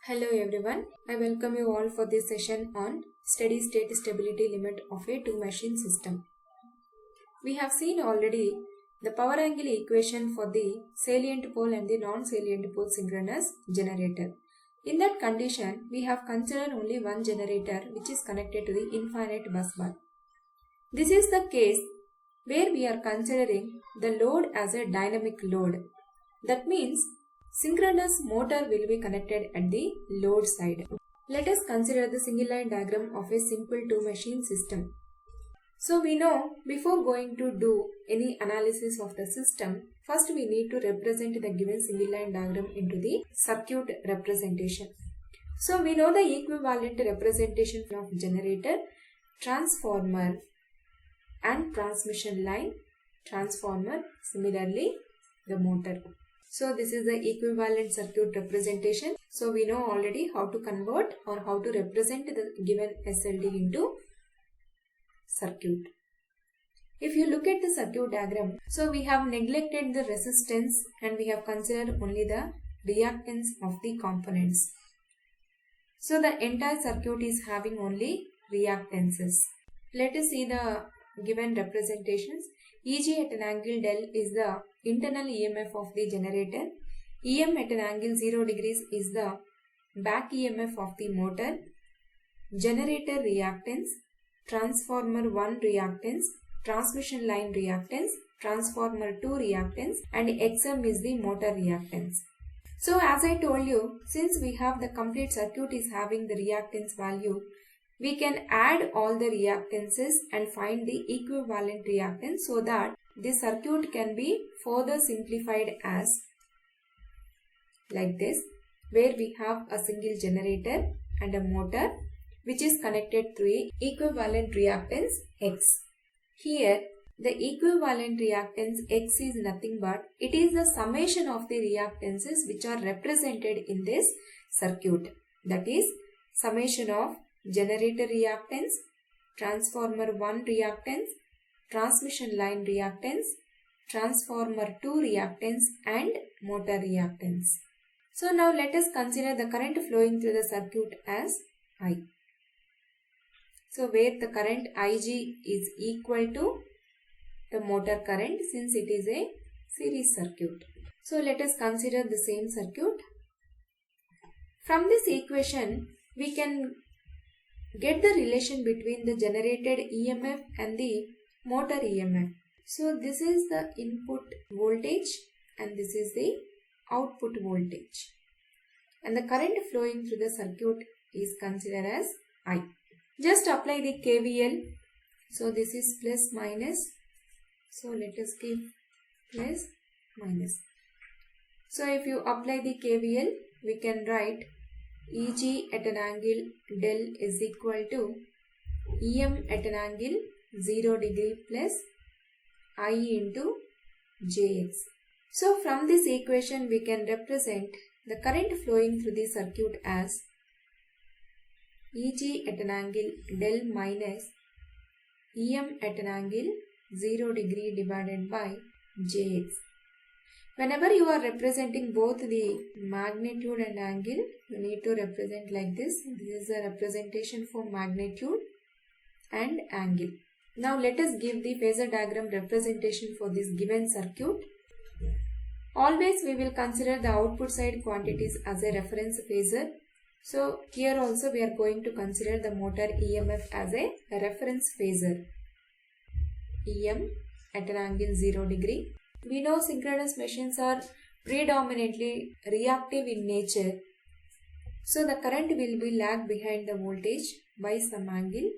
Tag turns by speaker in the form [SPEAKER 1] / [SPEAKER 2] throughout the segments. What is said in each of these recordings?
[SPEAKER 1] Hello everyone, I welcome you all for this session on steady state stability limit of a two machine system. We have seen already the power angle equation for the salient pole and the non-salient pole synchronous generator. In that condition, we have considered only one generator which is connected to the infinite bus bar. This is the case where we are considering the load as a dynamic load. That means synchronous motor will be connected at the load side. Let us consider the single line diagram of a simple two machine system. So we know before going to do any analysis of the system, first we need to represent the given single line diagram into the circuit representation. So we know the equivalent representation of generator, transformer and transmission line, transformer, similarly the motor. So this is the equivalent circuit representation. So we know already how to convert or how to represent the given SLD into circuit. If you look at the circuit diagram, so we have neglected the resistance and we have considered only the reactance of the components. So the entire circuit is having only reactances. Let us see the given representations. Eg at an angle del is the internal EMF of the generator. EM at an angle 0 degrees is the back EMF of the motor. Generator reactance, transformer 1 reactance, transmission line reactance, transformer 2 reactance, and XM is the motor reactance. So as I told you, since we have the complete circuit is having the reactance value, we can add all the reactances and find the equivalent reactance so that the circuit can be further simplified as like this, where we have a single generator and a motor which is connected to a equivalent reactance X. Here the equivalent reactance X is nothing but it is the summation of the reactances which are represented in this circuit. That is summation of generator reactance, transformer 1 reactance, transmission line reactance, transformer 2 reactance, and motor reactance. So now let us consider the current flowing through the circuit as I. So where the current Ig is equal to the motor current since it is a series circuit. So let us consider the same circuit. From this equation we can get the relation between the generated EMF and the motor EMF. So this is the input voltage and this is the output voltage. And the current flowing through the circuit is considered as I. Just apply the KVL. So this is plus minus. So let us give plus minus. So if you apply the KVL, we can write Eg at an angle del is equal to Em at an angle 0 degree plus I into Jx. So from this equation we can represent the current flowing through the circuit as Eg at an angle del minus Em at an angle 0 degree divided by Jx. Whenever you are representing both the magnitude and angle, you need to represent like this. This is a representation for magnitude and angle. Now let us give the phasor diagram representation for this given circuit. Always we will consider the output side quantities as a reference phasor. So here also we are going to consider the motor EMF as a reference phasor. Em at an angle 0 degree. We know synchronous machines are predominantly reactive in nature. So the current will be lag behind the voltage by some angle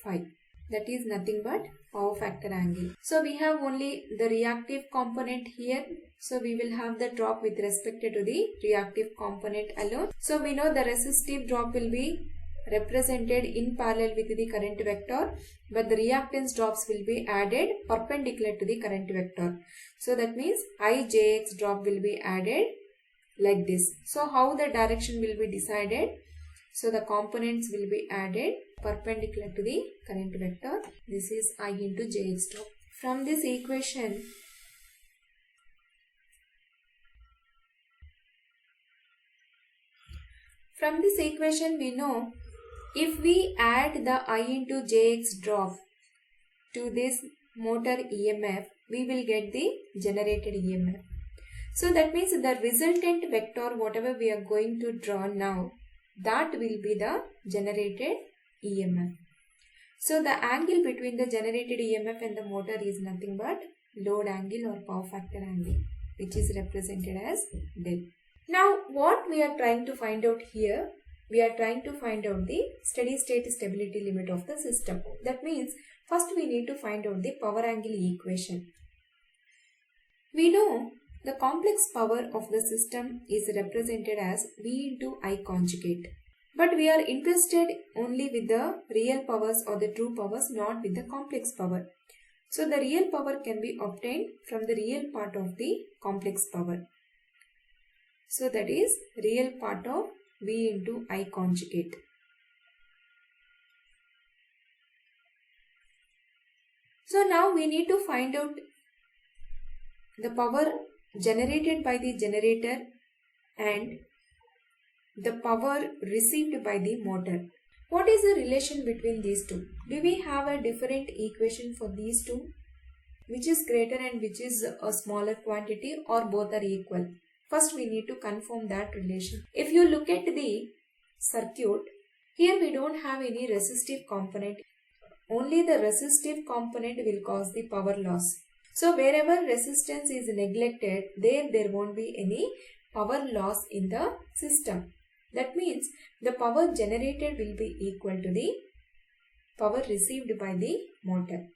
[SPEAKER 1] phi. That is nothing but power factor angle. So we have only the reactive component here. So we will have the drop with respect to the reactive component alone. So we know the resistive drop will be represented in parallel with the current vector, but the reactance drops will be added perpendicular to the current vector. So that means Ijx drop will be added like this. So how the direction will be decided? So the components will be added perpendicular to the current vector. This is I into Jx drop. From this equation From this equation we know if we add the I into Jx drop to this motor EMF, we will get the generated EMF. So that means the resultant vector, whatever we are going to draw now, that will be the generated EMF. So the angle between the generated EMF and the motor is nothing but load angle or power factor angle, which is represented as del. Now what we are trying to find out here, we are trying to find out the steady state stability limit of the system. That means first we need to find out the power angle equation. We know the complex power of the system is represented as V into I conjugate. But we are interested only with the real powers or the true powers, not with the complex power. So the real power can be obtained from the real part of the complex power. So that is real part of V into I conjugate. So now we need to find out the power generated by the generator and the power received by the motor. What is the relation between these two? Do we have a different equation for these two? Which is greater and which is a smaller quantity, or both are equal? First we need to confirm that relation. If you look at the circuit, here we don't have any resistive component. Only the resistive component will cause the power loss. So wherever resistance is neglected, there won't be any power loss in the system. That means the power generated will be equal to the power received by the motor.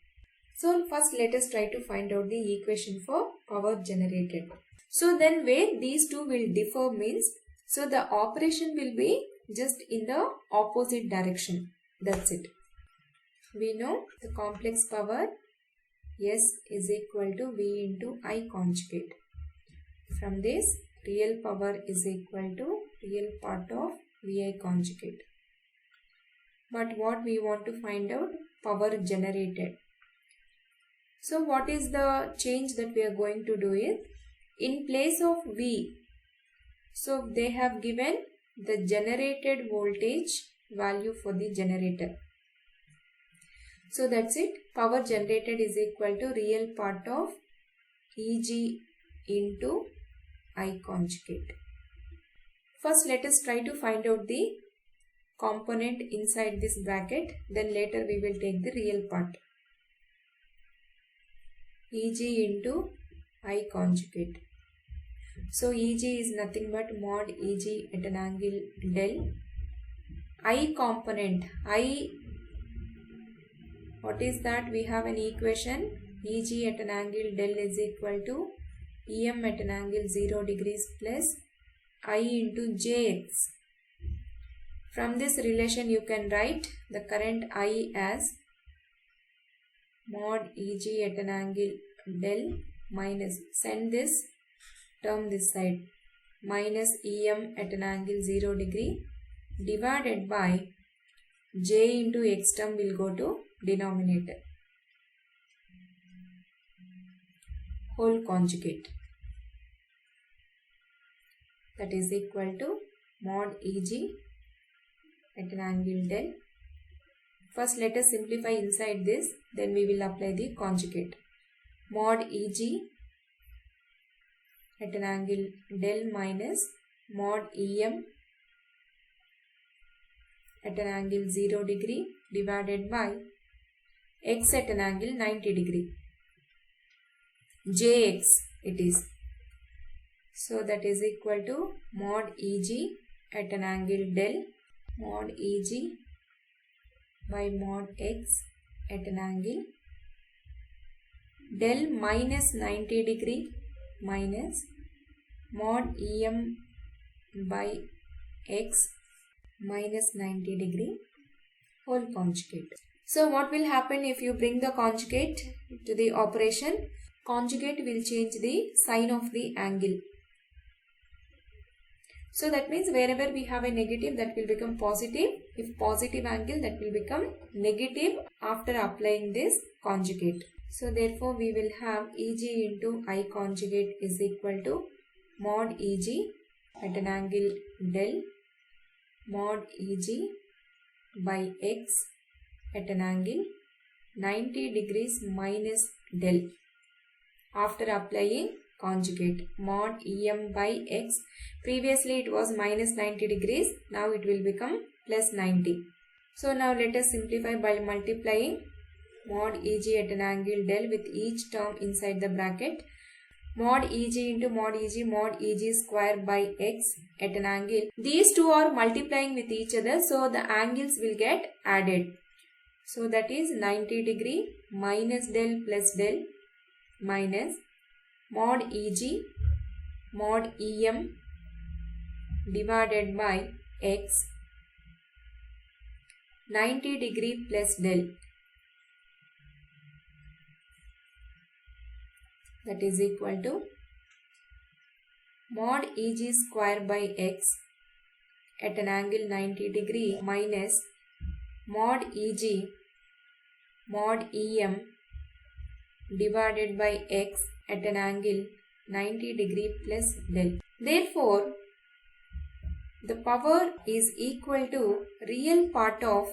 [SPEAKER 1] So first let us try to find out the equation for power generated. So then where these two will differ means, so the operation will be just in the opposite direction. That's it. We know the complex power S is equal to V into I conjugate. From this, real power is equal to real part of VI conjugate. But what we want to find out? Power generated. So what is the change that we are going to do is, in place of V, so they have given the generated voltage value for the generator. So that's it. Power generated is equal to real part of Eg into I conjugate. First let us try to find out the component inside this bracket. Then later we will take the real part. Eg into I conjugate. So Eg is nothing but mod Eg at an angle del. I component, I, what is that? We have an equation. Eg at an angle del is equal to Em at an angle 0 degrees plus I into Jx. From this relation you can write the current I as mod Eg at an angle del minus, send this term this side, minus Em at an angle 0 degree divided by J into X term will go to denominator. Whole conjugate. That is equal to mod Eg at an angle del. First let us simplify inside this, then we will apply the conjugate. Mod Eg at an angle del minus mod Em at an angle 0 degree divided by X at an angle 90 degree. Jx it is. So that is equal to mod Eg at an angle del mod Eg by mod X at an angle del minus 90 degree minus mod Em by X minus 90 degree whole conjugate. So what will happen if you bring the conjugate to the operation? Conjugate will change the sign of the angle. So that means wherever we have a negative, that will become positive. If positive angle, that will become negative after applying this conjugate. So therefore we will have Eg into I conjugate is equal to mod Eg at an angle del mod Eg by x at an angle 90 degrees minus del. After applying conjugate mod Em by x, previously it was minus 90 degrees, now it will become plus 90. So now let us simplify by multiplying mod Eg at an angle del with each term inside the bracket. Mod Eg into mod Eg square by x at an angle. These two are multiplying with each other, so the angles will get added. So that is 90 degree minus del plus del minus mod Eg mod Em divided by x 90 degree plus del. That is equal to mod Eg square by x at an angle 90 degree minus mod Eg mod Em divided by x at an angle 90 degree plus del. Therefore, the power is equal to real part of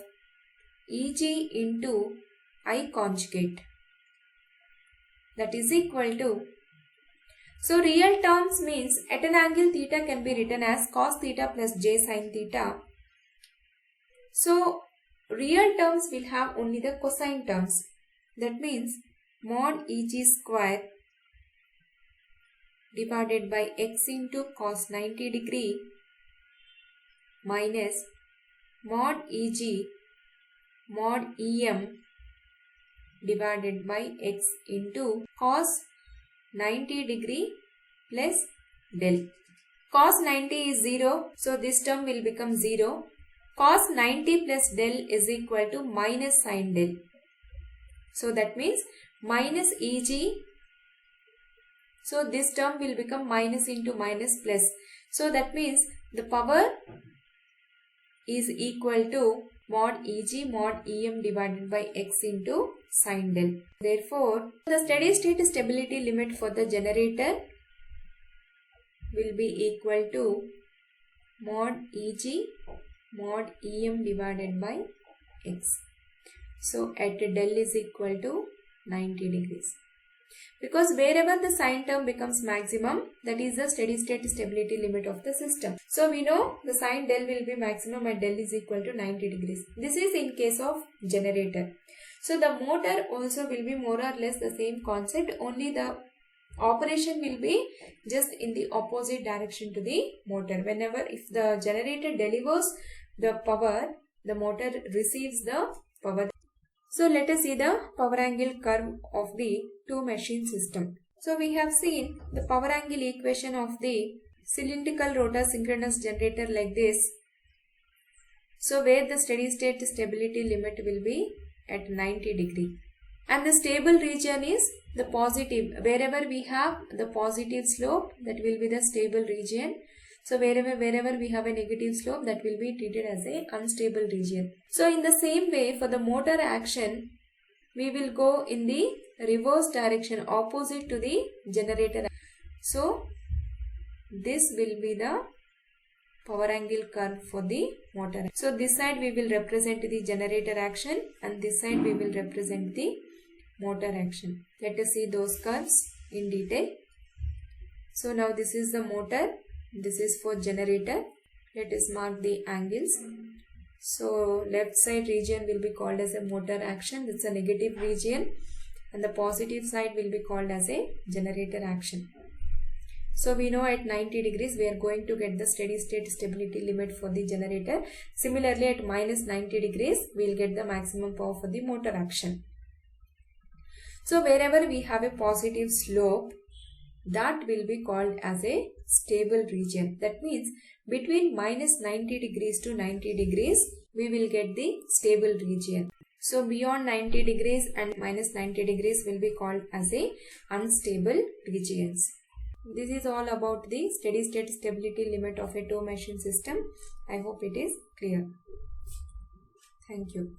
[SPEAKER 1] Eg into I conjugate. That is equal to, so real terms means at an angle theta can be written as cos theta plus j sin theta. So real terms will have only the cosine terms. That means mod Eg square divided by x into cos 90 degree minus mod Eg mod Em divided by x into cos 90 degree plus del. Cos 90 is 0, so this term will become 0. Cos 90 plus del is equal to minus sin del. So that means minus Eg. So this term will become minus into minus plus. So that means the power is equal to mod Eg mod Em divided by x into sin del. Therefore, the steady state stability limit for the generator will be equal to mod Eg mod Em divided by x. So at del is equal to 90 degrees. Because wherever the sine term becomes maximum, that is the steady state stability limit of the system. So we know the sine del will be maximum at del is equal to 90 degrees. This is in case of generator. So the motor also will be more or less the same concept, only the operation will be just in the opposite direction to the motor. Whenever if the generator delivers the power, the motor receives the power. So let us see the power angle curve of the two machine system. So we have seen the power angle equation of the cylindrical rotor synchronous generator like this. So where the steady state stability limit will be at 90 degree. And the stable region is the positive. Wherever we have the positive slope, that will be the stable region. So wherever we have a negative slope, that will be treated as a unstable region. So in the same way, for the motor action, we will go in the reverse direction opposite to the generator. So this will be the power angle curve for the motor. So this side we will represent the generator action and this side we will represent the motor action. Let us see those curves in detail. So now this is the motor. This is for generator. Let us mark the angles. So left side region will be called as a motor action. It's a negative region. And the positive side will be called as a generator action. So we know at 90 degrees we are going to get the steady state stability limit for the generator. Similarly at minus 90 degrees we will get the maximum power for the motor action. So wherever we have a positive slope, that will be called as a stable region. That means between minus 90 degrees to 90 degrees, we will get the stable region. So beyond 90 degrees and minus 90 degrees will be called as a unstable regions. This is all about the steady state stability limit of a two machine system. I hope it is clear. Thank you.